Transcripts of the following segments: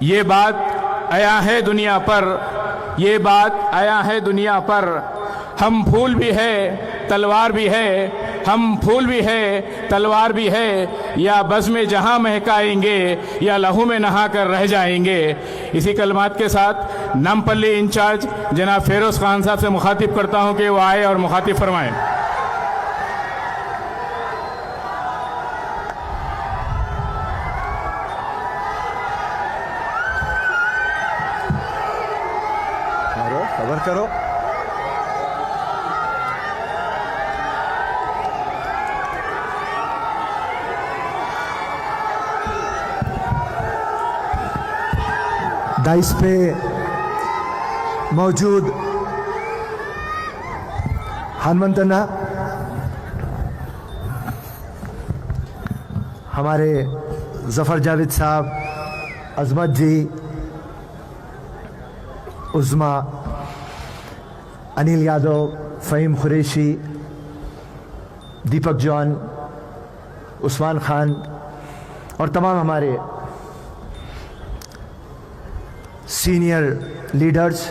ये बात आया है दुनिया पर, ये बात आया है दुनिया पर। हम फूल भी है तलवार भी है, हम फूल भी है तलवार भी है, या बज़्म जहां महकाएंगे या लहू में नहा कर रह जाएंगे। इसी कलमात के साथ नामपल्ली इंचार्ज जनाब फेरोज खान साहब से मुखातिब करता हूं कि वो आए और मुखातिब फरमाएं। खबर करो। दाइस पे मौजूद हनुमंतना, हमारे जफर जावेद साहब, अजमत जी, उज़मा, अनिल यादव, फ़हीम कुरैशी, दीपक जॉन, उस्मान खान और तमाम हमारे सीनियर लीडर्स,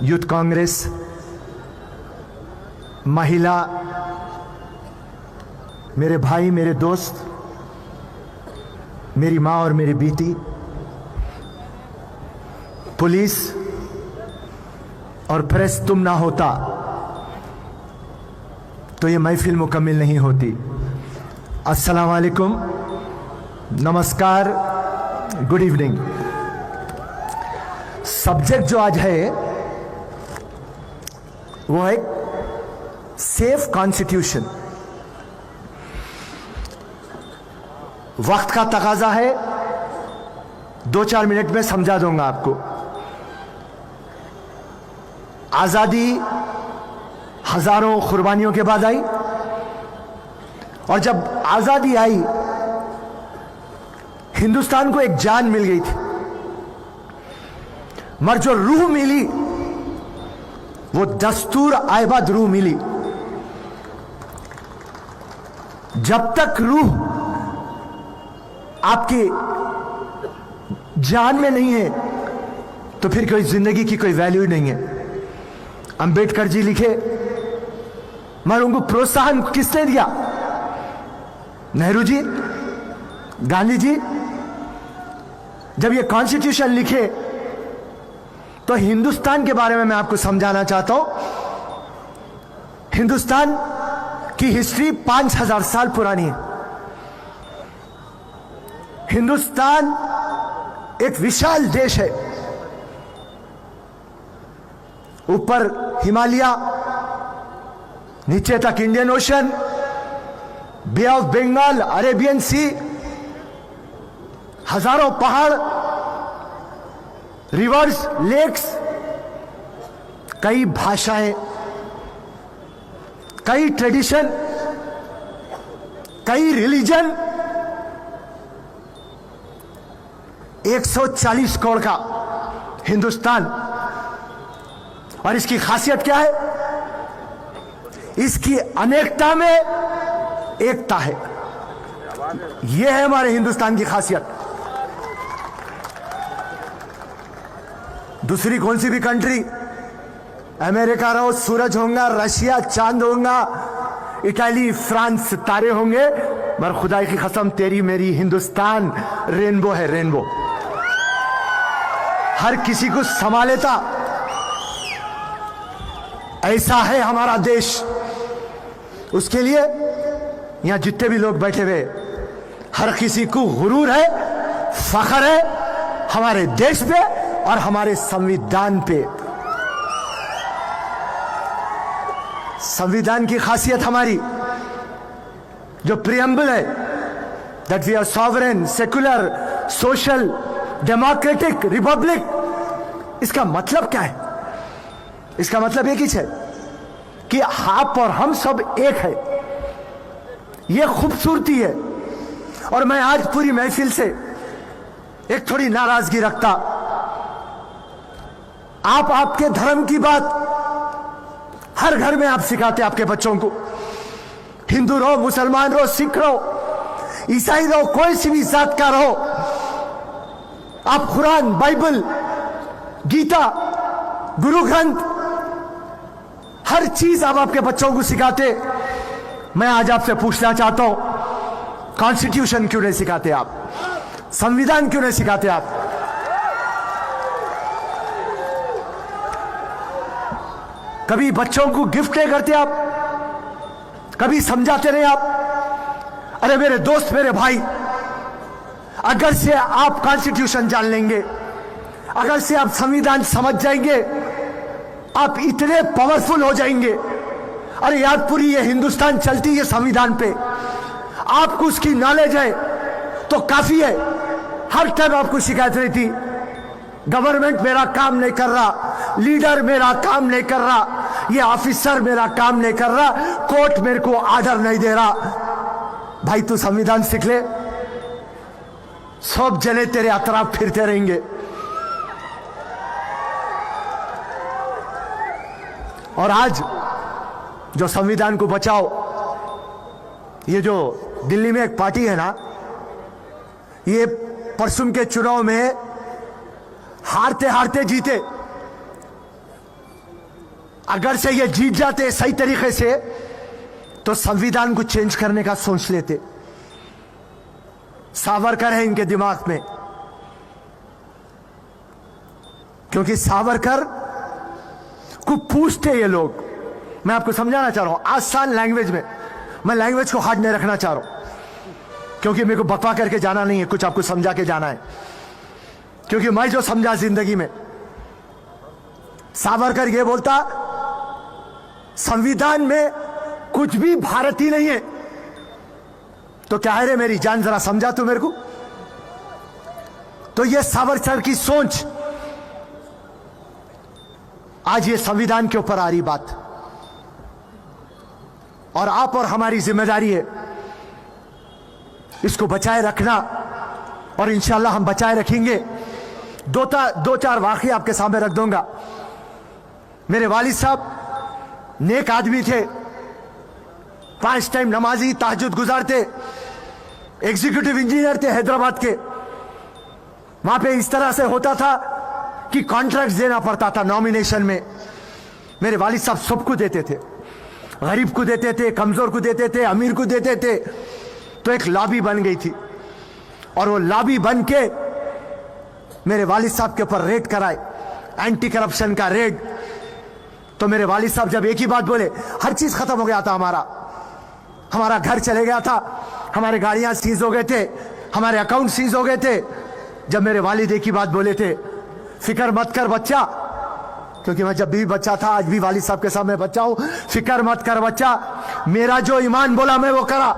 यूथ कांग्रेस, महिला, मेरे भाई, मेरे दोस्त, मेरी माँ और मेरी बेटी, पुलिस और प्रेस, तुम ना होता तो ये महफिल मुकम्मिल नहीं होती। अस्सलाम वालेकुम, नमस्कार, गुड इवनिंग। सब्जेक्ट जो आज है वो है सेफ कॉन्स्टिट्यूशन। वक्त का तकाजा है, 2-4 मिनट में समझा दूंगा आपको। आजादी हजारों कुर्बानियों के बाद आई, और जब आजादी आई हिंदुस्तान को एक जान मिल गई थी, मगर जो रूह मिली वो दस्तूर आयबाद रूह मिली। जब तक रूह आपकी जान में नहीं है तो फिर कोई जिंदगी की कोई वैल्यू नहीं है। अंबेडकर जी लिखे, मगर उनको प्रोत्साहन किसने दिया? नेहरू जी, गांधी जी। जब ये कॉन्स्टिट्यूशन लिखे तो हिंदुस्तान के बारे में मैं आपको समझाना चाहता हूं। हिंदुस्तान की हिस्ट्री 5000 साल पुरानी है। हिंदुस्तान एक विशाल देश है। ऊपर हिमालय, नीचे तक Indian Ocean, Bay of Bengal, Arabian Sea, हजारों पहाड़, रिवर्स, लेक्स, कई भाषाएं, कई ट्रेडिशन, कई रिलीजन, 140 करोड़ का हिंदुस्तान। और इसकी खासियत क्या है? इसकी अनेकता में एकता है। यह है हमारे हिंदुस्तान की खासियत। दूसरी कौन सी भी कंट्री, अमेरिका रहो, सूरज होगा, रशिया चांद होगा, इटाली, फ्रांस तारे होंगे, मगर खुदा की कसम तेरी मेरी हिंदुस्तान रेनबो है, रेनबो। हर किसी को समा लेता, ऐसा है हमारा देश। उसके लिए यहां जितने भी लोग बैठे हुए, हर किसी को गुरूर है, फख्र है हमारे देश पे और हमारे संविधान पे। संविधान की खासियत हमारी जो प्रियम्बल है, that we are sovereign, secular, social, democratic republic. इसका मतलब क्या है? इसका मतलब एक ही है कि आप और हम सब एक है। यह खूबसूरती है। और मैं आज पूरी महफिल से एक थोड़ी नाराजगी रखता। आप आपके धर्म की बात हर घर में आप सिखाते आपके बच्चों को, हिंदू रहो, मुसलमान रहो, सिख रहो, ईसाई रहो, कोई सी भी जात का रहो, आप कुरान, बाइबल, गीता, गुरु ग्रंथ, हर चीज आप आपके बच्चों को सिखाते। मैं आज आपसे पूछना चाहता हूं, कॉन्स्टिट्यूशन क्यों नहीं सिखाते आप? संविधान क्यों नहीं सिखाते आप? कभी बच्चों को गिफ्ट नहीं करते आप? कभी समझाते नहीं आप? अरे मेरे दोस्त, मेरे भाई, अगर से आप कॉन्स्टिट्यूशन जान लेंगे, अगर से आप संविधान समझ जाएंगे, आप इतने पावरफुल हो जाएंगे। अरे यार, पूरी ये हिंदुस्तान चलती है संविधान पे। आपको उसकी नॉलेज है तो काफी है। हर टाइम आपको शिकायत रहती, गवर्नमेंट मेरा काम नहीं कर रहा, लीडर मेरा काम नहीं कर रहा, ये ऑफिसर मेरा काम नहीं कर रहा, कोर्ट मेरे को आर्डर नहीं दे रहा। भाई तू संविधान सीख ले, सब जने तेरे अतराफ फिरते रहेंगे। और आज जो संविधान को बचाओ, ये जो दिल्ली में एक पार्टी है ना, ये परसों के चुनाव में हारते हारते जीते। अगर से ये जीत जाते सही तरीके से तो संविधान को चेंज करने का सोच लेते। सावरकर है इनके दिमाग में, क्योंकि सावरकर को पूछते ये लोग। मैं आपको समझाना चाह रहा हूं आसान लैंग्वेज में। मैं लैंग्वेज को हार्ड नहीं रखना चाह रहा हूं, क्योंकि मेरे को बकवा करके जाना नहीं है, कुछ आपको समझा के जाना है। क्योंकि मैं जो समझा जिंदगी में, सावरकर ये बोलता संविधान में कुछ भी भारतीय नहीं है। तो क्या है रे मेरी जान, जरा समझा तू मेरे को। तो ये सावरकर की सोच आज ये संविधान के ऊपर आ रही बात, और आप और हमारी जिम्मेदारी है इसको बचाए रखना, और इंशाल्लाह हम बचाए रखेंगे। दो चार वाकये आपके सामने रख दूंगा। मेरे वालिद साहब नेक आदमी थे, 5 टाइम नमाजी, तहज्जुद गुजारते, एग्जीक्यूटिव इंजीनियर थे हैदराबाद के। वहां पे इस तरह से होता था कि कॉन्ट्रैक्ट देना पड़ता था नॉमिनेशन में। मेरे वालिद साहब सबको देते थे, गरीब को देते थे, कमजोर को देते थे, अमीर को देते थे। तो एक लॉबी बन गई थी, और वो लॉबी बन के मेरे वालिद साहब के ऊपर रेड कराए, एंटी करप्शन का रेड। तो मेरे वालिद साहब जब एक ही बात बोले, हर चीज खत्म हो गया था। हमारा घर चले गया था, हमारे गाड़ियां सीज हो गए थे, हमारे अकाउंट सीज हो गए थे। जब मेरे वालिद एक ही बात बोले थे, फिक्र मत कर बच्चा, क्योंकि मैं जब भी बच्चा था, आज भी वालिद साहब के सामने बच्चा हूं, फिक्र मत कर बच्चा, मेरा जो ईमान बोला मैं वो करा,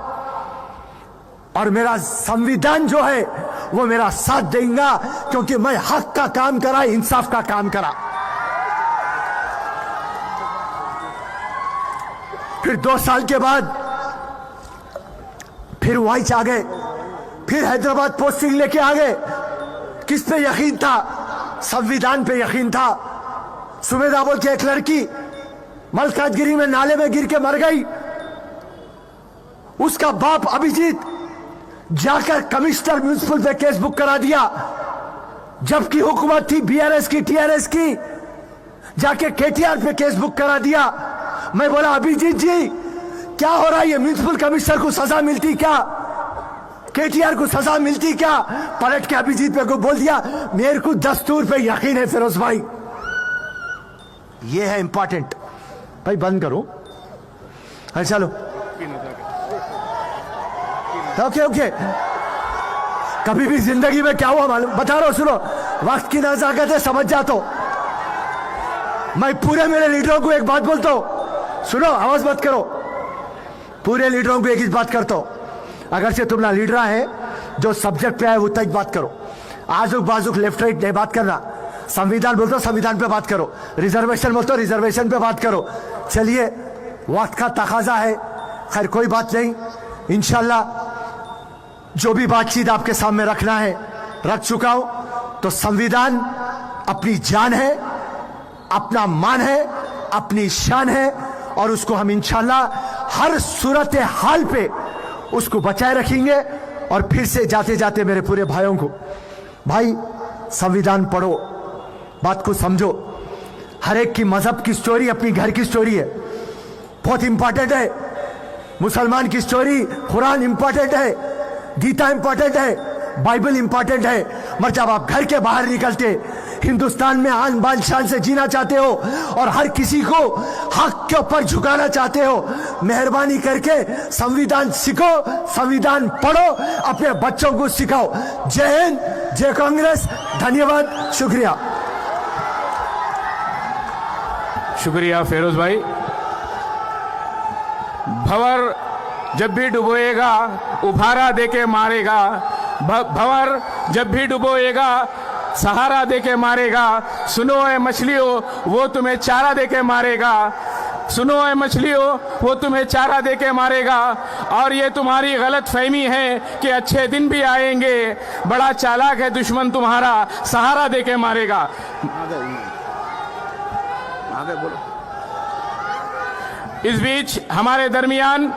और मेरा संविधान जो है वो मेरा साथ देगा, क्योंकि मैं हक का काम करा, इंसाफ का काम करा। फिर 2 साल के बाद फिर वाइच आ गए, फिर हैदराबाद पोस्टिंग लेके आ गए। किस पे यकीन था? संविधान पे यकीन था। सुमेधा बोल के एक लड़की मलकाजगिरी में नाले में गिर के मर गई। उसका बाप अभिजीत जाकर कमिश्नर म्युनिसिपल पे केस बुक करा दिया, जबकि हुकूमत थी बीआरएस की, टीआरएस की। जाके केटीआर पे केस बुक करा दिया। मैं बोला अभिजीत जी क्या हो रहा है? ये म्युनिसिपल कमिश्नर को सजा मिलती क्या? केटीआर को सजा मिलती क्या? पलट के अभिजीत पे को बोल दिया मेरे को दस्तूर पे यकीन है फिरोज भाई। ये है इंपॉर्टेंट भाई। बंद करो, अरे चलो ओके। कभी भी जिंदगी में क्या हुआ मालूम, बता रहा हूं, सुनो। वक्त की नजाकत है, समझ जाता हूं। मैं पूरे मेरे लीडरों को एक बात बोलता हूं, सुनो, आवाज मत करो। पूरे लीडरों को एक ही बात करता हूं, अगर से तुम ना लीडर है, जो सब्जेक्ट पे है वो तक बात करो। आजुक बाजुक लेफ्ट राइट नहीं बात करना। संविधान बोलते हो संविधान पे बात करो, रिजर्वेशन बोलते हो रिजर्वेशन पे बात करो। चलिए, वक्त का तकाजा है। खैर कोई बात नहीं, इंशाल्लाह जो भी बातचीत आपके सामने रखना है रख चुका हूं। तो संविधान अपनी जान है, अपना मान है, अपनी शान है, और उसको हम इंशाल्लाह हर सूरत हाल पे उसको बचाए रखेंगे। और फिर से जाते जाते मेरे पूरे भाइयों को, भाई संविधान पढ़ो, बात को समझो। हर एक की मजहब की स्टोरी अपनी घर की स्टोरी है, बहुत इंपॉर्टेंट है। मुसलमान की स्टोरी कुरान इंपॉर्टेंट है, गीता इंपॉर्टेंट है, बाइबल इंपॉर्टेंट है। मगर जब आप घर के बाहर निकलते हिंदुस्तान में आन बान शान से जीना चाहते हो और हर किसी को हक के ऊपर झुकाना चाहते हो, मेहरबानी करके संविधान सीखो, संविधान पढ़ो, अपने बच्चों को सिखाओ। जय हिंद, जय कांग्रेस, धन्यवाद, शुक्रिया। शुक्रिया फिरोज भाई। भंवर जब भी डुबोएगा उभारा देके मारेगा, भंवर जब भी डुबोएगा सहारा देके मारेगा। सुनो ए मछलियों वो तुम्हें चारा देके मारेगा, सुनो ए मछलियों वो तुम्हें चारा देके मारेगा। और ये तुम्हारी गलत फहमी है कि अच्छे दिन भी आएंगे, बड़ा चालाक है दुश्मन तुम्हारा, सहारा देके मारेगा। आगे बोलो। इस बीच हमारे दरमियान